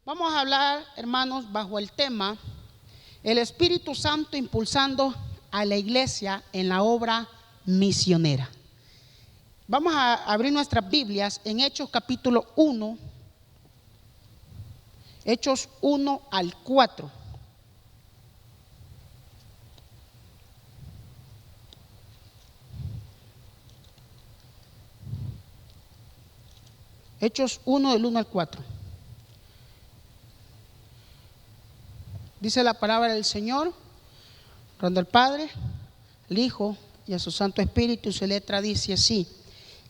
Vamos a hablar, hermanos, bajo el tema el Espíritu Santo impulsando a la iglesia en la obra misionera. Vamos a abrir nuestras Biblias en Hechos capítulo 1, Hechos 1 al 4. Hechos 1 del 1 al 4. Dice la palabra del Señor, cuando el Padre, el Hijo y a su Santo Espíritu, su letra dice así: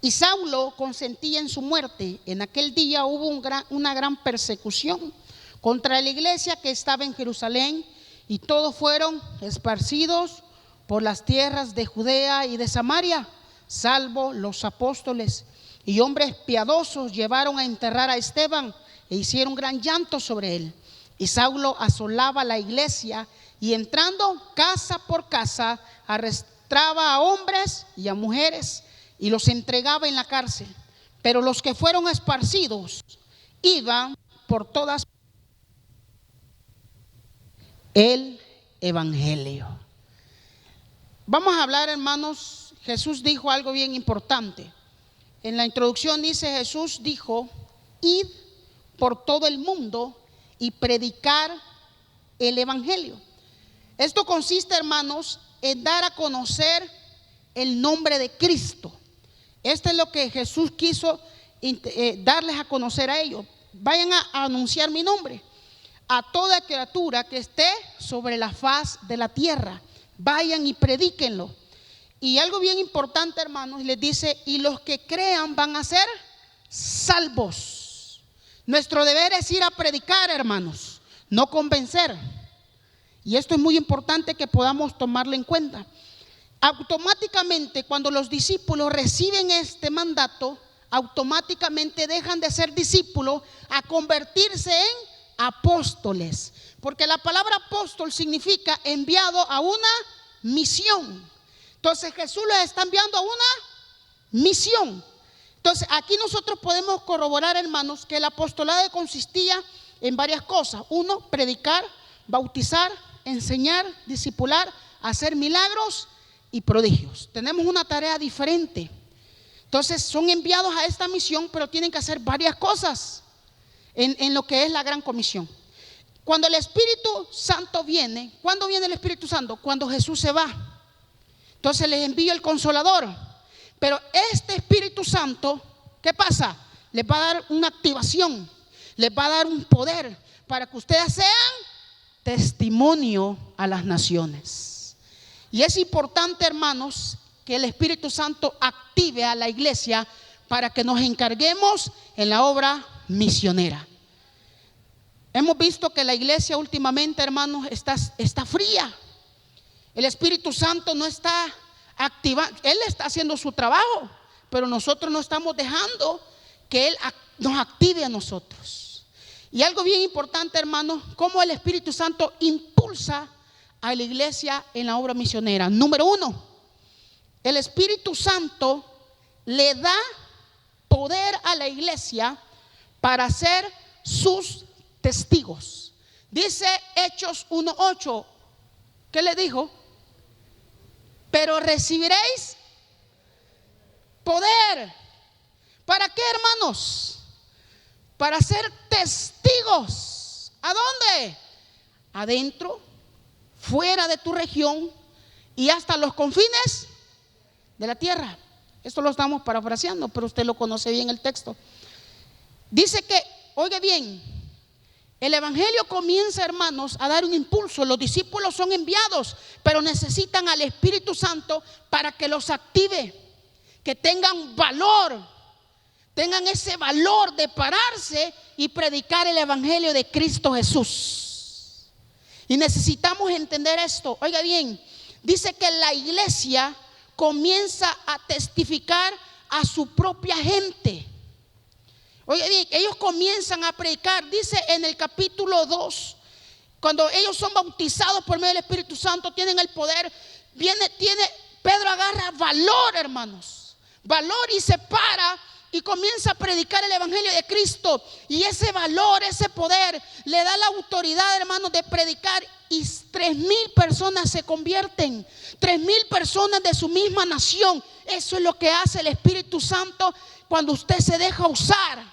y Saulo consentía en su muerte. En aquel día hubo una gran persecución contra la iglesia que estaba en Jerusalén, y todos fueron esparcidos por las tierras de Judea y de Samaria, salvo los apóstoles. Y hombres piadosos llevaron a enterrar a Esteban e hicieron gran llanto sobre él. Y Saulo asolaba la iglesia y entrando casa por casa arrestaba a hombres y a mujeres y los entregaba en la cárcel. Pero los que fueron esparcidos iban por todas el evangelio. Vamos a hablar, hermanos. Jesús dijo algo bien importante. En la introducción dice: Jesús dijo: id por todo el mundo y predicar el evangelio. Esto consiste, hermanos, en dar a conocer el nombre de Cristo. Esto es lo que Jesús quiso darles a conocer a ellos. Vayan a anunciar mi nombre a toda criatura que esté sobre la faz de la tierra. Vayan y predíquenlo. Y algo bien importante, hermanos, les dice: y los que crean van a ser salvos. Nuestro deber es ir a predicar, hermanos, no convencer. Y esto es muy importante que podamos tomarlo en cuenta. Automáticamente, cuando los discípulos reciben este mandato, automáticamente dejan de ser discípulos a convertirse en apóstoles. Porque la palabra apóstol significa enviado a una misión. Entonces Jesús les está enviando a una misión. Entonces aquí nosotros podemos corroborar, hermanos, que el apostolado consistía en varias cosas. Uno, predicar, bautizar, enseñar, discipular, hacer milagros y prodigios. Tenemos una tarea diferente. Entonces son enviados a esta misión, pero tienen que hacer varias cosas en lo que es la gran comisión. Cuando el Espíritu Santo viene, ¿cuándo viene el Espíritu Santo? Cuando Jesús se va. Entonces les envío el Consolador. Pero este Espíritu Santo, ¿qué pasa? Les va a dar una activación, les va a dar un poder para que ustedes sean testimonio a las naciones. Y es importante, hermanos, que el Espíritu Santo active a la iglesia para que nos encarguemos en la obra misionera. Hemos visto que la iglesia últimamente, hermanos, está fría. El Espíritu Santo no está activando. Él está haciendo su trabajo, pero nosotros no estamos dejando que Él nos active a nosotros. Y algo bien importante, hermanos, cómo el Espíritu Santo impulsa a la iglesia en la obra misionera. Número uno, el Espíritu Santo le da poder a la iglesia para ser sus testigos. Dice Hechos 1:8, ¿qué le dijo? Pero recibiréis poder. ¿Para qué, hermanos? Para ser testigos. ¿A dónde? Adentro, fuera de tu región y hasta los confines de la tierra. Esto lo estamos parafraseando, pero usted lo conoce bien el texto. Dice que, oiga bien, el evangelio comienza, hermanos, a dar un impulso. Los discípulos son enviados, pero necesitan al Espíritu Santo para que los active, que tengan valor, tengan ese valor de pararse y predicar el evangelio de Cristo Jesús. Y necesitamos entender esto. Oiga bien, dice que la iglesia comienza a testificar a su propia gente. Oye bien, ellos comienzan a predicar. Dice en el capítulo 2, cuando ellos son bautizados por medio del Espíritu Santo, tienen el poder. Pedro agarra valor, hermanos, valor, y se para y comienza a predicar el evangelio de Cristo. Y ese valor, ese poder le da la autoridad, hermanos, de predicar. Y 3,000 personas se convierten. 3,000 personas de su misma nación. Eso es lo que hace el Espíritu Santo cuando usted se deja usar.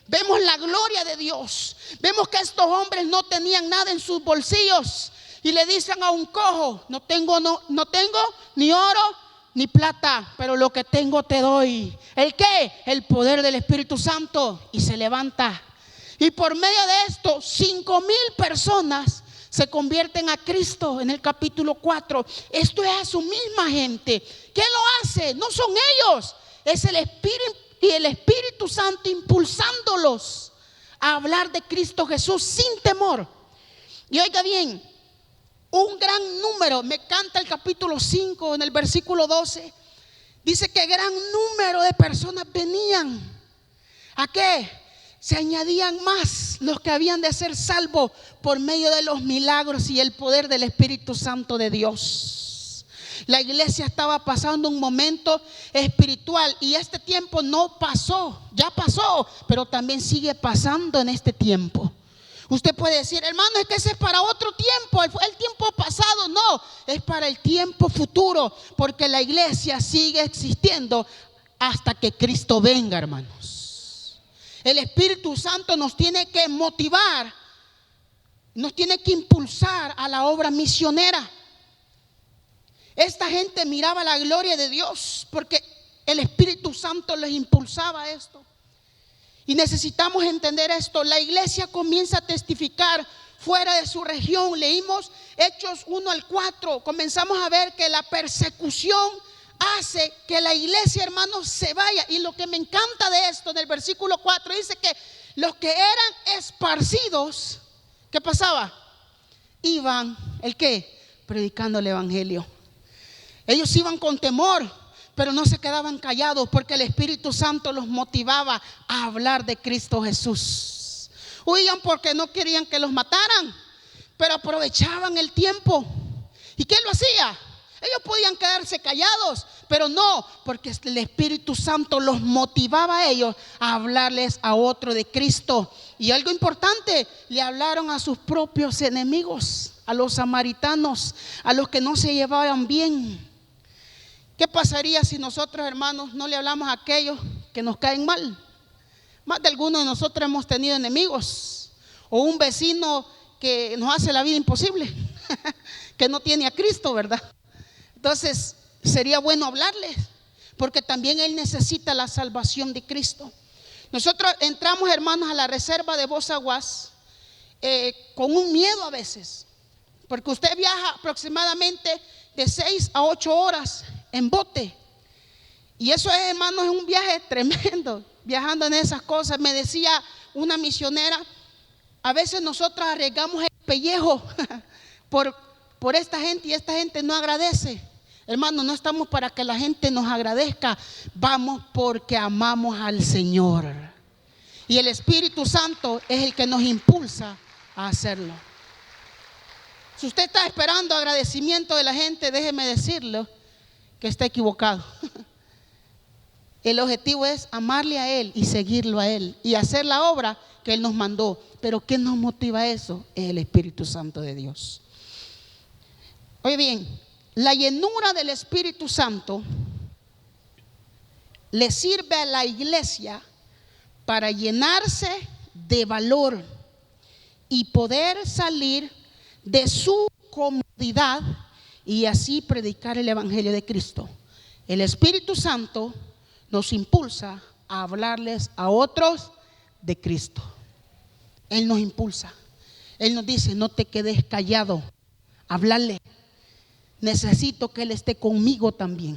Vemos la gloria de Dios. Vemos que estos hombres no tenían nada en sus bolsillos. Y le dicen a un cojo: no tengo ni oro ni plata, pero lo que tengo te doy. ¿El qué? El poder del Espíritu Santo. Y se levanta. Y por medio de esto, 5,000 personas se convierten a Cristo en el capítulo 4. Esto es a su misma gente. ¿Qué lo hace? No son ellos. Es el Espíritu y el Espíritu Santo impulsándolos a hablar de Cristo Jesús sin temor. Y oiga bien, un gran número, me canta el capítulo 5 en el versículo 12. Dice que gran número de personas venían. ¿A qué? Se añadían más los que habían de ser salvos por medio de los milagros y el poder del Espíritu Santo de Dios. La iglesia estaba pasando un momento espiritual y este tiempo no pasó, ya pasó, pero también sigue pasando en este tiempo. Usted puede decir: hermano, es que ese es para otro tiempo, el tiempo pasado. No, es para el tiempo futuro, porque la iglesia sigue existiendo hasta que Cristo venga, hermanos. El Espíritu Santo nos tiene que motivar, nos tiene que impulsar a la obra misionera. Esta gente miraba la gloria de Dios porque el Espíritu Santo les impulsaba a esto. Y necesitamos entender esto. La iglesia comienza a testificar fuera de su región. Leímos Hechos 1-4. Comenzamos a ver que la persecución hace que la iglesia, hermanos, se vaya. Y lo que me encanta de esto, del versículo 4, dice que los que eran esparcidos, ¿qué pasaba? Iban, ¿el qué? Predicando el evangelio. Ellos iban con temor, pero no se quedaban callados porque el Espíritu Santo los motivaba a hablar de Cristo Jesús. Huían porque no querían que los mataran, pero aprovechaban el tiempo. ¿Y qué lo hacía? Ellos podían quedarse callados, pero no, porque el Espíritu Santo los motivaba a ellos a hablarles a otro de Cristo. Y algo importante, le hablaron a sus propios enemigos, a los samaritanos, a los que no se llevaban bien. ¿Qué pasaría si nosotros, hermanos, no le hablamos a aquellos que nos caen mal? Más de algunos de nosotros hemos tenido enemigos, o un vecino que nos hace la vida imposible, que no tiene a Cristo, ¿verdad? Entonces sería bueno hablarles, porque también él necesita la salvación de Cristo. Nosotros entramos, hermanos, a la reserva de Bozaguas con un miedo a veces, porque usted viaja aproximadamente de 6 a 8 horas en bote. Y eso es, hermanos, es un viaje tremendo. Viajando en esas cosas, me decía una misionera: a veces nosotros arriesgamos el pellejo por esta gente, y esta gente no agradece. Hermanos, no estamos para que la gente nos agradezca, vamos porque amamos al Señor. Y el Espíritu Santo es el que nos impulsa a hacerlo. Si usted está esperando agradecimiento de la gente, déjeme decirlo que está equivocado. El objetivo es amarle a Él y seguirlo a Él y hacer la obra que Él nos mandó. Pero ¿qué nos motiva a eso? Es el Espíritu Santo de Dios. Oye bien, la llenura del Espíritu Santo le sirve a la iglesia para llenarse de valor y poder salir de su comodidad y así predicar el evangelio de Cristo. El Espíritu Santo nos impulsa a hablarles a otros de Cristo. Él nos impulsa. Él nos dice: no te quedes callado, háblale. Necesito que Él esté conmigo también.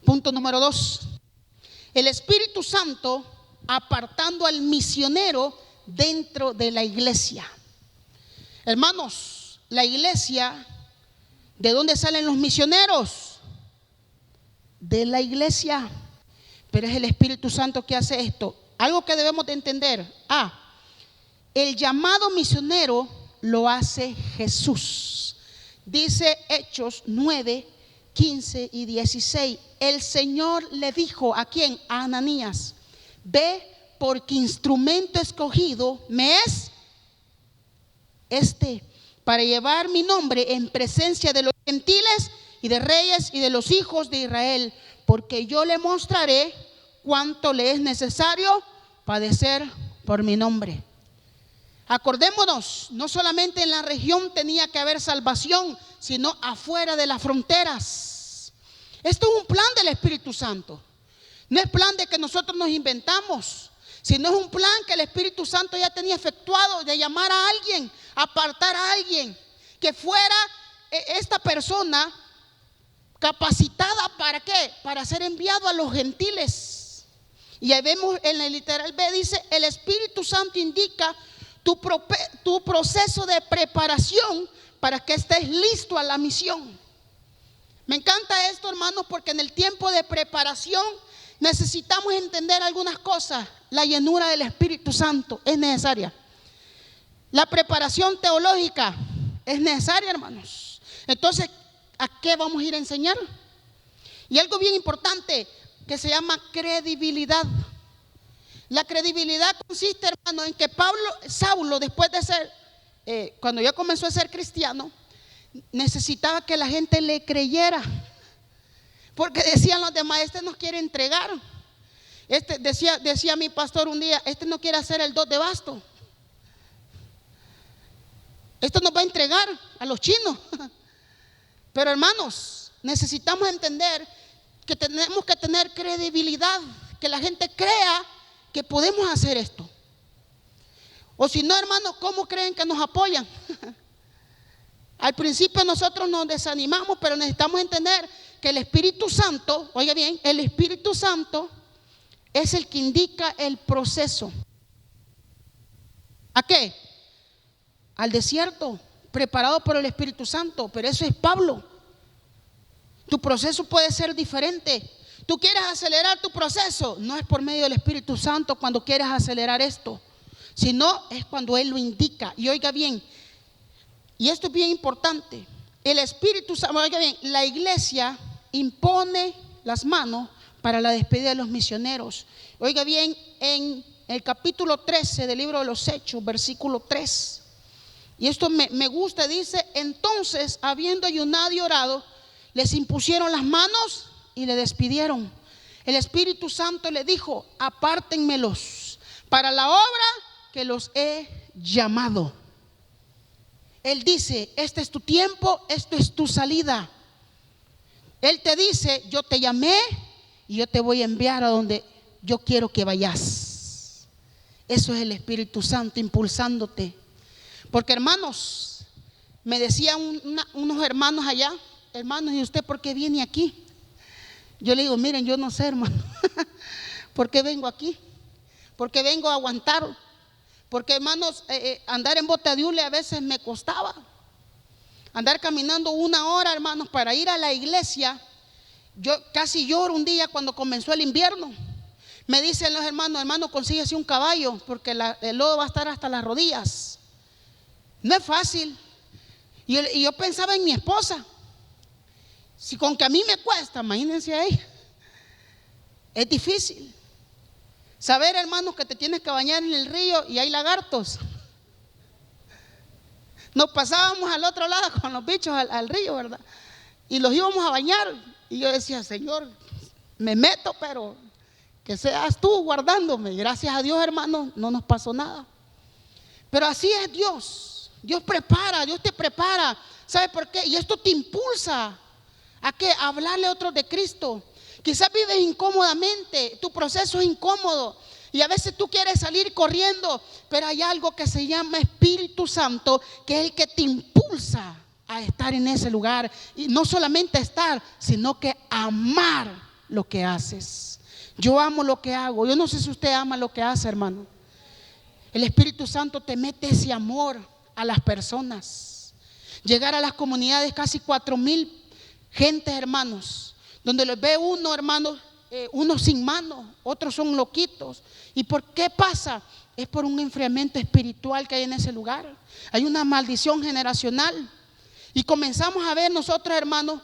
Punto número 2. El Espíritu Santo apartando al misionero dentro de la iglesia. Hermanos, la iglesia, ¿de dónde salen los misioneros? De la iglesia. Pero es el Espíritu Santo que hace esto. Algo que debemos de entender: el llamado misionero lo hace Jesús. Dice Hechos 9 15 y 16. El Señor le dijo, ¿a quién? A Ananías: ve, porque instrumento escogido me es para llevar mi nombre en presencia de los gentiles y de reyes y de los hijos de Israel, porque yo le mostraré cuánto le es necesario padecer por mi nombre. Acordémonos, no solamente en la región tenía que haber salvación, sino afuera de las fronteras. Esto es un plan del Espíritu Santo. No es plan de que nosotros nos inventamos, sino es un plan que el Espíritu Santo ya tenía efectuado, de llamar a alguien, apartar a alguien, que fuera esta persona capacitada. ¿Para qué? Para ser enviado a los gentiles. Y ahí vemos en el literal B, dice: el Espíritu Santo indica tu proceso de preparación para que estés listo a la misión. Me encanta esto, hermanos, porque en el tiempo de preparación necesitamos entender algunas cosas. La llenura del Espíritu Santo es necesaria. La preparación teológica es necesaria, hermanos. Entonces, ¿a qué vamos a ir a enseñar? Y algo bien importante que se llama credibilidad. La credibilidad consiste, hermano, en que Saulo, después de ser, cuando ya comenzó a ser cristiano, necesitaba que la gente le creyera, porque decían los demás: este nos quiere entregar. Decía mi pastor un día: este no quiere hacer el 2 de basto, esto nos va a entregar a los chinos. Pero, hermanos, necesitamos entender que tenemos que tener credibilidad, que la gente crea que podemos hacer esto. O si no, hermanos, ¿cómo creen que nos apoyan? Al principio nosotros nos desanimamos, pero necesitamos entender que el Espíritu Santo, oiga bien, el Espíritu Santo es el que indica el proceso. ¿A qué? Al desierto, preparado por el Espíritu Santo. Pero eso es Pablo. Tu proceso puede ser diferente. Tú quieres acelerar tu proceso, no es por medio del Espíritu Santo cuando quieres acelerar esto, sino es cuando Él lo indica. Y oiga bien, y esto es bien importante, el Espíritu Santo, oiga bien, la iglesia impone las manos para la despedida de los misioneros. Oiga bien, en el capítulo 13 del libro de los Hechos, versículo 3, y esto me gusta, dice: entonces, habiendo ayunado y orado, les impusieron las manos y le despidieron. El Espíritu Santo le dijo: apártenmelos para la obra que los he llamado. Él dice: este es tu tiempo, esto es tu salida. Él te dice: yo te llamé y yo te voy a enviar a donde yo quiero que vayas. Eso es el Espíritu Santo impulsándote. Porque, hermanos, me decían unos hermanos allá: hermanos, ¿y usted por qué viene aquí? Yo le digo: miren, yo no sé, hermano. ¿Por qué vengo aquí? ¿Por qué vengo a aguantar? Porque, hermanos, andar en bote de hule a veces me costaba. Andar caminando 1 hora, hermanos, para ir a la iglesia. Yo casi lloro un día cuando comenzó el invierno. Me dicen los hermanos: hermano, consíguese un caballo, porque el lodo va a estar hasta las rodillas. No es fácil. Y yo pensaba en mi esposa. Si con que a mí me cuesta, imagínense a ella. Es difícil. Saber, hermanos, que te tienes que bañar en el río y hay lagartos. Nos pasábamos al otro lado con los bichos al río, ¿verdad? Y los íbamos a bañar. Y yo decía: Señor, me meto, pero que seas tú guardándome. Gracias a Dios, hermanos, no nos pasó nada. Pero así es Dios. Dios prepara, Dios te prepara. ¿Sabe por qué? Y esto te impulsa ¿a qué? A hablarle a otros de Cristo. Quizás vives incómodamente, tu proceso es incómodo y a veces tú quieres salir corriendo, pero hay algo que se llama Espíritu Santo, que es el que te impulsa a estar en ese lugar. Y no solamente estar, sino que amar lo que haces. Yo amo lo que hago. Yo no sé si usted ama lo que hace, hermano. El Espíritu Santo te mete ese amor a las personas. Llegar a las comunidades, casi 4,000 gentes, hermanos, donde los ve uno, hermanos, unos sin manos, otros son loquitos. ¿Y por qué pasa? Es por un enfriamiento espiritual que hay en ese lugar. Hay una maldición generacional. Y comenzamos a ver nosotros, hermanos,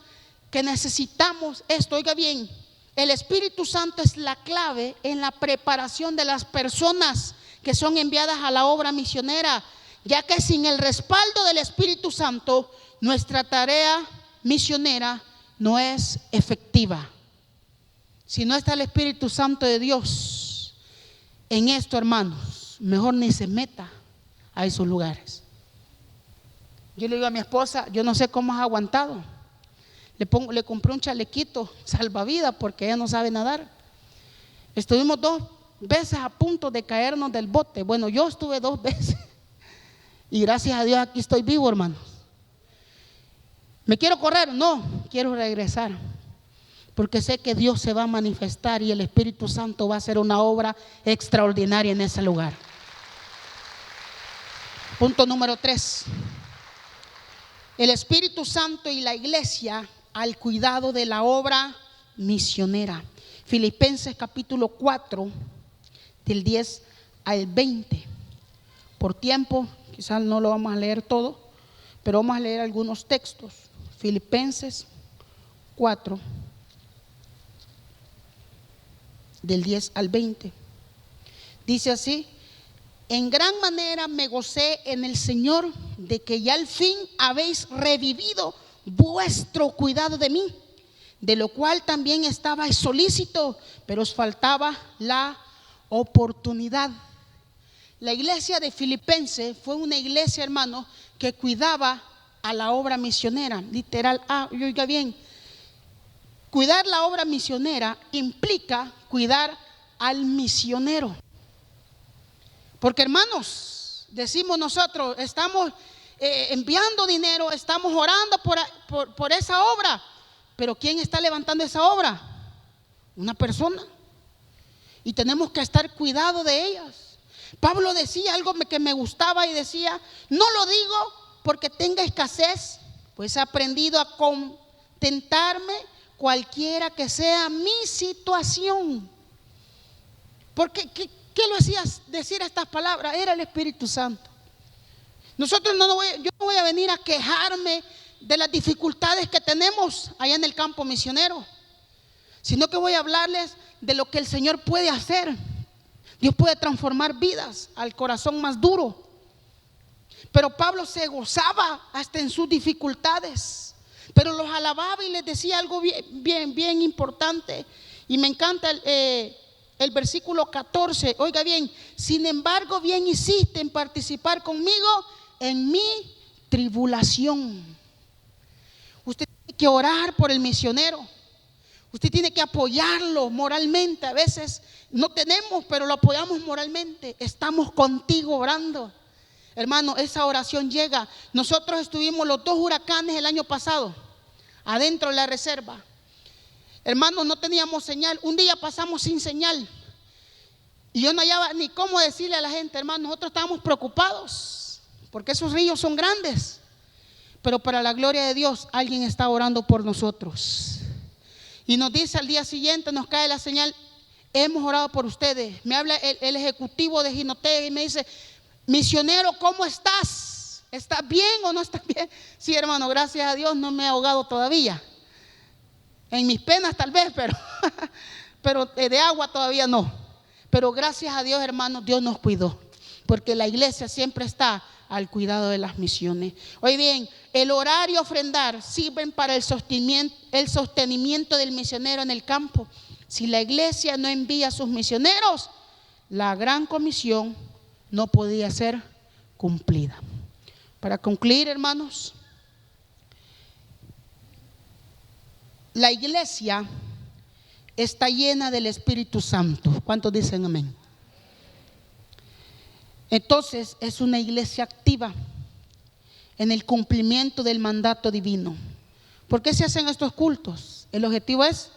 que necesitamos esto. Oiga bien, el Espíritu Santo es la clave en la preparación de las personas que son enviadas a la obra misionera, ya que sin el respaldo del Espíritu Santo, nuestra tarea misionera no es efectiva. Si no está el Espíritu Santo de Dios en esto, hermanos, mejor ni se meta a esos lugares. Yo le digo a mi esposa, yo no sé cómo has aguantado. Le compré un chalequito salvavidas porque ella no sabe nadar. Estuvimos 2 veces a punto de caernos del bote. Bueno, yo estuve 2 veces y gracias a Dios aquí estoy vivo, hermanos. ¿Me quiero correr? No, quiero regresar, porque sé que Dios se va a manifestar y el Espíritu Santo va a hacer una obra extraordinaria en ese lugar. Punto número 3. El Espíritu Santo y la iglesia al cuidado de la obra misionera. Filipenses capítulo 4, del 10 al 20. Por tiempo, quizás no lo vamos a leer todo, pero vamos a leer algunos textos. Filipenses 4, del 10 al 20. Dice así: en gran manera me gocé en el Señor de que ya al fin habéis revivido vuestro cuidado de mí, de lo cual también estabais solícito, pero os faltaba la oportunidad. La iglesia de Filipenses fue una iglesia, hermano, que cuidaba a la obra misionera. Literal, oiga bien, cuidar la obra misionera implica cuidar al misionero. Porque, hermanos, decimos nosotros, estamos enviando dinero, estamos orando por esa obra, pero ¿quién está levantando esa obra? Una persona. Y tenemos que estar cuidado de ellas. Pablo decía algo que me gustaba y decía: no lo digo porque tenga escasez, pues he aprendido a contentarme cualquiera que sea mi situación. Porque ¿qué lo hacía decir estas palabras? Era el Espíritu Santo. Yo no voy a venir a quejarme de las dificultades que tenemos allá en el campo misionero, sino que voy a hablarles de lo que el Señor puede hacer. Dios puede transformar vidas al corazón más duro. Pero Pablo se gozaba hasta en sus dificultades, pero los alababa y les decía algo bien importante. Y me encanta el versículo 14. Oiga bien: sin embargo, bien hiciste en participar conmigo en mi tribulación. Usted tiene que orar por el misionero. Usted tiene que apoyarlo moralmente. A veces no tenemos, pero lo apoyamos moralmente. Estamos contigo orando. Hermano, esa oración llega. Nosotros estuvimos los 2 huracanes el año pasado adentro de la reserva. Hermano, no teníamos señal. Un día pasamos sin señal y yo no hallaba ni cómo decirle a la gente. Hermano, nosotros estábamos preocupados porque esos ríos son grandes, pero para la gloria de Dios alguien está orando por nosotros. Y nos dice al día siguiente, nos cae la señal: hemos orado por ustedes. Me habla el ejecutivo de Jinotega y me dice: misionero, ¿cómo estás? ¿Estás bien o no estás bien? Sí, hermano, gracias a Dios no me he ahogado todavía. En mis penas tal vez, pero de agua todavía no. Pero gracias a Dios, hermano, Dios nos cuidó, porque la iglesia siempre está al cuidado de las misiones. Hoy bien, el orar y ofrendar sirven para el sostenimiento del misionero en el campo. Si la iglesia no envía a sus misioneros, la gran comisión no podía ser cumplida. Para concluir, hermanos, la iglesia está llena del Espíritu Santo. ¿Cuántos dicen amén? Entonces es una iglesia activa en el cumplimiento del mandato divino. ¿Por qué se hacen estos cultos? El objetivo es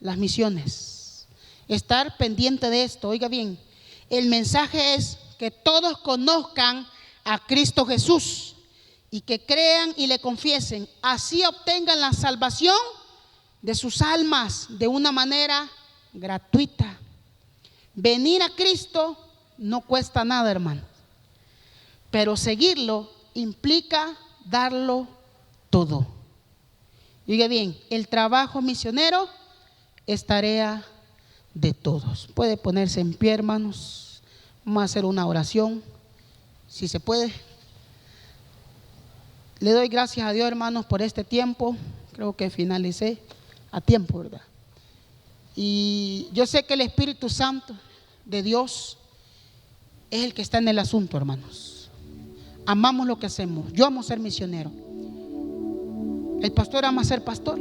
las misiones. Estar pendiente de esto. Oiga bien, el mensaje es que todos conozcan a Cristo Jesús y que crean y le confiesen. Así obtengan la salvación de sus almas de una manera gratuita. Venir a Cristo no cuesta nada, hermano, pero seguirlo implica darlo todo. Diga bien, el trabajo misionero es tarea de todos. Puede ponerse en pie, hermanos. Vamos a hacer una oración, si se puede. Le doy gracias a Dios, hermanos, por este tiempo. Creo que finalicé a tiempo, ¿verdad? Y yo sé que el Espíritu Santo de Dios es el que está en el asunto, hermanos. Amamos lo que hacemos. Yo amo ser misionero. El pastor ama ser pastor.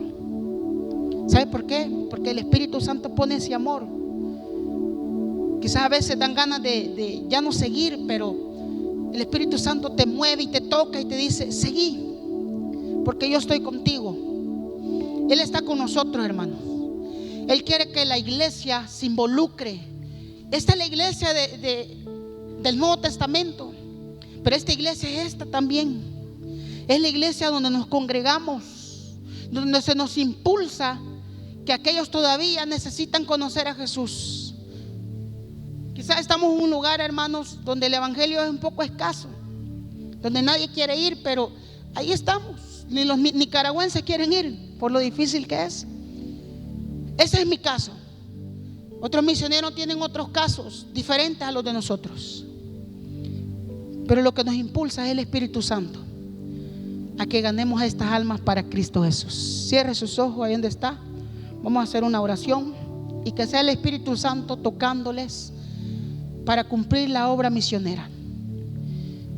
¿Sabe por qué? Porque el Espíritu Santo pone ese amor. Quizás a veces dan ganas de ya no seguir, pero el Espíritu Santo te mueve y te toca y te dice: seguí, porque yo estoy contigo. Él está con nosotros, hermanos. Él quiere que la iglesia se involucre. Esta es la iglesia del Nuevo Testamento, pero esta iglesia es esta también. Es la iglesia donde nos congregamos, donde se nos impulsa que aquellos todavía necesitan conocer a Jesús. Quizás estamos en un lugar, hermanos, donde el evangelio es un poco escaso, donde nadie quiere ir, pero ahí estamos. Ni los nicaragüenses quieren ir por lo difícil que es. Ese es mi caso. Otros misioneros tienen otros casos diferentes a los de nosotros, pero lo que nos impulsa es el Espíritu Santo a que ganemos a estas almas para Cristo Jesús. Cierre sus ojos ahí donde está. Vamos a hacer una oración y que sea el Espíritu Santo tocándoles para cumplir la obra misionera.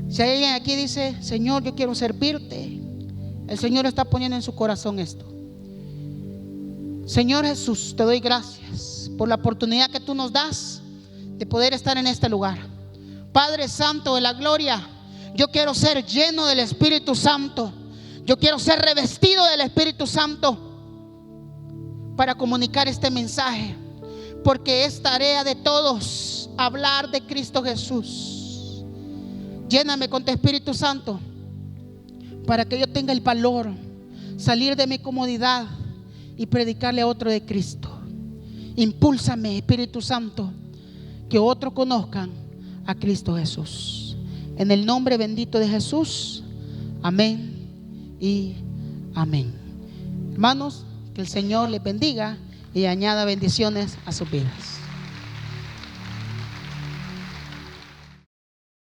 Si hay alguien aquí dice: Señor, yo quiero servirte, el Señor está poniendo en su corazón esto. Señor Jesús, te doy gracias por la oportunidad que tú nos das de poder estar en este lugar. Padre Santo de la gloria, yo quiero ser lleno del Espíritu Santo. Yo quiero ser revestido del Espíritu Santo para comunicar este mensaje, porque es tarea de todos hablar de Cristo Jesús. Lléname con tu Espíritu Santo para que yo tenga el valor salir de mi comodidad y predicarle a otro de Cristo. Impúlsame, Espíritu Santo, que otros conozcan a Cristo Jesús. En el nombre bendito de Jesús, amén y amén. Hermanos, que el Señor les bendiga y añada bendiciones a sus vidas.